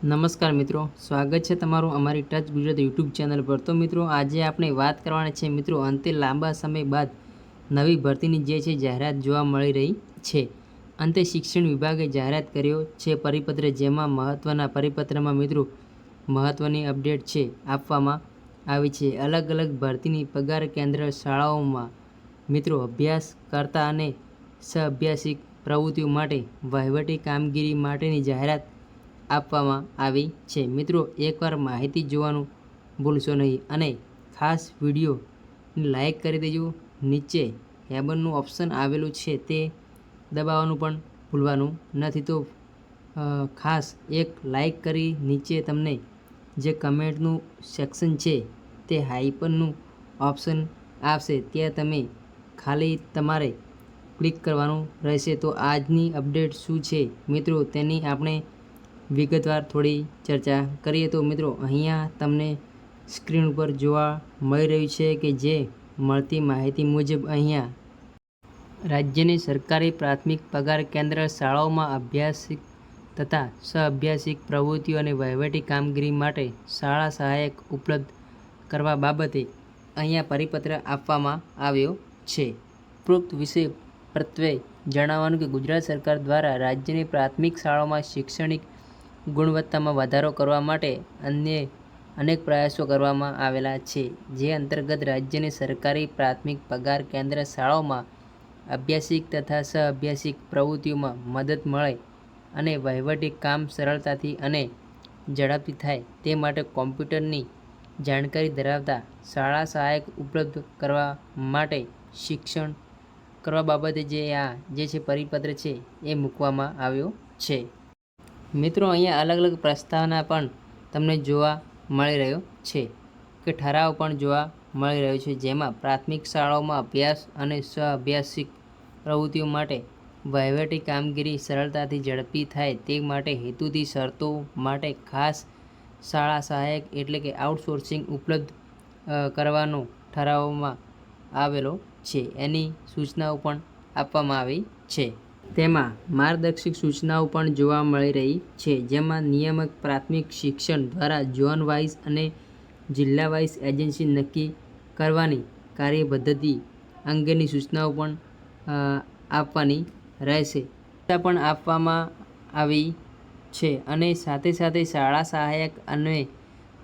નમસ્કાર મિત્રો, સ્વાગત છે તમારું અમારી ટચ ગુજરાત યુટ્યુબ ચેનલ પર। તો મિત્રો, આજે આપણે વાત કરવાના છે મિત્રો, અંતે લાંબા સમય બાદ નવી ભરતીની જે છે જાહેરાત જોવા મળી રહી છે। અંતે શિક્ષણ વિભાગે જાહેરાત કર્યો છે પરિપત્ર, જેમાં મહત્વના પરિપત્રમાં મિત્રો મહત્વની અપડેટ છે આપવામાં આવી છે। અલગ અલગ ભરતીની પગાર કેન્દ્ર શાળાઓમાં મિત્રો અભ્યાસ કરતા અને સહઅભ્યાસિક પ્રવૃત્તિઓ માટે વહીવટી કામગીરી માટેની જાહેરાત આપવામાં આવી છે। મિત્રો, એકવાર માહિતી જોવાનું ભૂલશો નહીં અને ખાસ વિડીયોને લાઈક કરી દેજો। નીચે હેબનનું ઓપ્શન આવેલું છે તે દબાવવાનું પણ ભૂલવાનું નથી। તો ખાસ એક લાઈક કરી નીચે તમને જે કમેન્ટનું સેક્શન છે તે હાઇપરનું ઓપ્શન આવશે, ત્યાં તમે ખાલી તમારે ક્લિક કરવાનું રહેશે। તો આજની અપડેટ શું છે મિત્રો, તેની આપણે વિગતવાર થોડી ચર્ચા કરીએ। તો મિત્રો, અહીંયા તમને સ્ક્રીન ઉપર જોવા મળી રહ્યું છે કે જે મળતી માહિતી મુજબ અહીંયા રાજ્યની સરકારી પ્રાથમિક પગાર કેન્દ્ર શાળાઓમાં અભ્યાસિક તથા સહઅભ્યાસિક પ્રવૃત્તિઓ અને વહીવટી કામગીરી માટે શાળા સહાયક ઉપલબ્ધ કરવા બાબતે અહીંયા પરિપત્ર આપવામાં આવ્યો છે। ઉપરોક્ત વિષય પ્રત્યે જણાવવાનું કે ગુજરાત સરકાર દ્વારા રાજ્યની પ્રાથમિક શાળાઓમાં શૈક્ષણિક ગુણવત્તામાં વધારો કરવા માટે અનેક પ્રયાસો કરવામાં આવેલા છે, જે અંતર્ગત રાજ્યની સરકારી પ્રાથમિક પગાર કેન્દ્ર શાળાઓમાં અભ્યાસિક તથા સહઅભ્યાસિક પ્રવૃત્તિઓમાં મદદ મળે અને વહીવટી કામ સરળતાથી અને ઝડપથી થાય તે માટે કોમ્પ્યુટરની જાણકારી ધરાવતા શાળા સહાયક ઉપલબ્ધ કરવા માટે શિક્ષણ કરવા બાબતે જે છે પરિપત્ર છે એ મૂકવામાં આવ્યો છે। મિત્રો, અહીંયા અલગ અલગ પ્રસ્તાવના પણ તમને જોવા મળી રહ્યો છે કે ઠરાવ પણ જોવા મળી રહ્યો છે, જેમાં પ્રાથમિક શાળાઓમાં અભ્યાસ અને સહઅભ્યાસિક પ્રવૃત્તિઓ માટે વહીવટી કામગીરી સરળતાથી ઝડપી થાય તે માટે હેતુથી શરતો માટે ખાસ શાળા સહાયક એટલે કે આઉટસોર્સિંગ ઉપલબ્ધ કરવાનો ઠરાવવામાં આવેલો છે। એની સૂચનાઓ પણ આપવામાં આવી છે। તેમાં માર્ગદર્શક સૂચનાઓ પણ જોવા મળી રહી છે, જેમાં નિયામક પ્રાથમિક શિક્ષણ દ્વારા ઝોન વાઇઝ અને જિલ્લા વાઇઝ એજન્સી નક્કી કરવાની કાર્યપદ્ધતિ અંગેની સૂચનાઓ પણ આપવાની રહેશે પણ આપવામાં આવી છે। અને સાથે સાથે શાળા સહાયક અને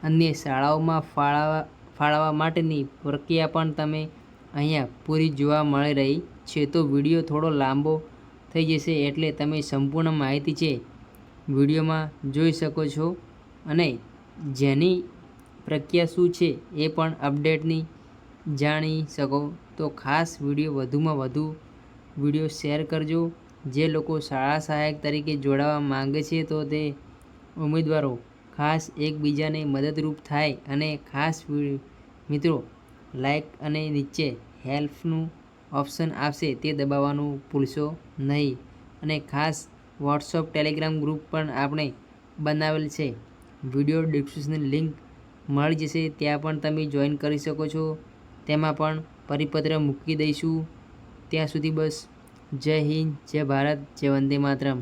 અન્ય શાળાઓમાં ફાળવવા માટેની પ્રક્રિયા પણ તમે અહીંયા પૂરી જોવા મળી રહી છે। તો વિડીયો થોડો લાંબો થઈ જશે, એટલે તમે સંપૂર્ણ માહિતી છે વિડીયોમાં જોઈ શકો છો અને જેની પ્રક્રિયા શું છે એ પણ અપડેટની જાણી શકો। તો ખાસ વધુમાં વધુ વિડીયો શેર કરજો। જે લોકો શાળા સહાયક તરીકે જોડાવા માંગે છે તો તે ઉમેદવારો ખાસ એકબીજાને મદદરૂપ થાય અને ખાસ મિત્રો લાઈક અને નીચે હેલ્પનું ઓપ્શન આવશે તે દબાવવાનું ભૂલશો નહીં। અને ખાસ વોટ્સઅપ ટેલિગ્રામ ગ્રુપ પણ આપણે બનાવેલ છે, વિડીયો ડિસ્ક્રિપ્શન લિંક મળી જશે, ત્યાં પણ તમે જોઈન કરી શકો છો। તેમાં પણ પરિપત્ર મૂકી દઈશું। ત્યાં સુધી બસ જય હિન્દ, જય ભારત, જય વંદે માતરમ।